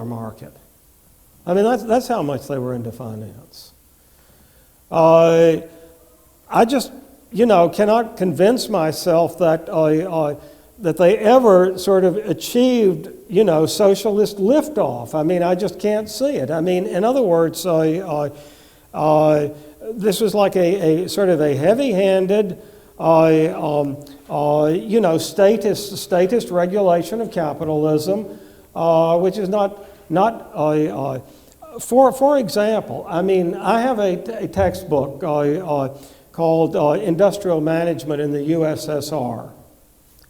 particular market. I mean, that's how much they were into finance. I just, cannot convince myself that that they ever sort of achieved, socialist liftoff. I mean, I just can't see it. I mean, in other words, this was like a sort of a heavy-handed, statist regulation of capitalism, which is not for example, I mean, I have a textbook called Industrial Management in the USSR,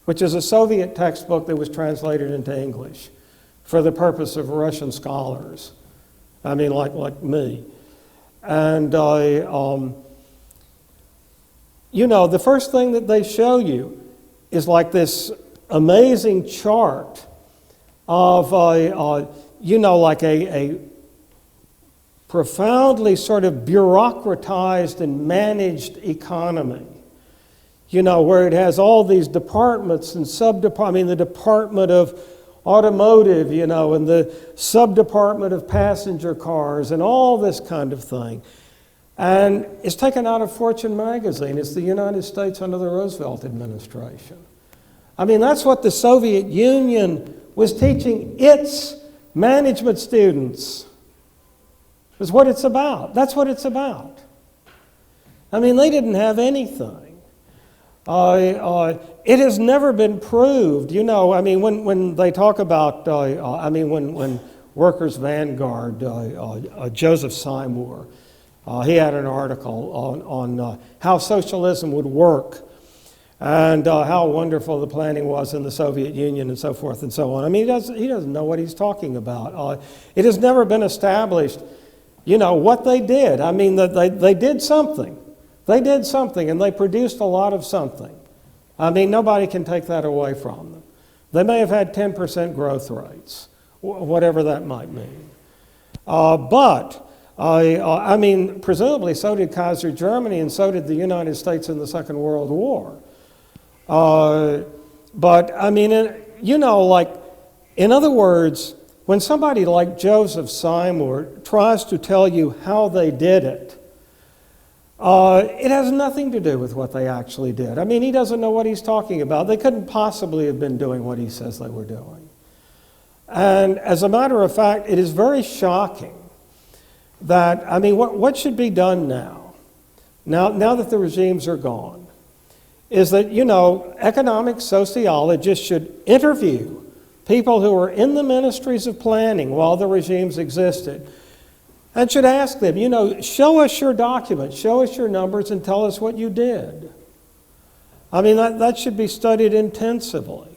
which is a Soviet textbook that was translated into English for the purpose of Russian scholars. I mean, like me. And, the first thing that they show you is like this amazing chart of, like a profoundly sort of bureaucratized and managed economy. Where it has all these departments and subdepartments. I mean, the Department of Automotive, and the subdepartment of passenger cars and all this kind of thing. And it's taken out of Fortune magazine. It's the United States under the Roosevelt administration. I mean, that's what the Soviet Union was teaching its management students. Is what it's about. That's what it's about. I mean, they didn't have anything. It has never been proved, I mean, when they talk about, when Workers' Vanguard, Joseph Seymour, he had an article on how socialism would work and how wonderful the planning was in the Soviet Union and so forth and so on. I mean, he doesn't know what he's talking about. It has never been established, what they did. I mean, they did something. They did something, and they produced a lot of something. I mean, nobody can take that away from them. They may have had 10% growth rates, whatever that might mean. But presumably so did Kaiser Germany, and so did the United States in the Second World War. But, I mean, in other words, when somebody like Joseph Seymour tries to tell you how they did it, it has nothing to do with what they actually did. I mean, he doesn't know what he's talking about. They couldn't possibly have been doing what he says they were doing. And as a matter of fact, it is very shocking that, I mean, what should be done now that the regimes are gone, is that, economic sociologists should interview people who were in the ministries of planning while the regimes existed, and should ask them, show us your documents, show us your numbers, and tell us what you did. I mean, that should be studied intensively.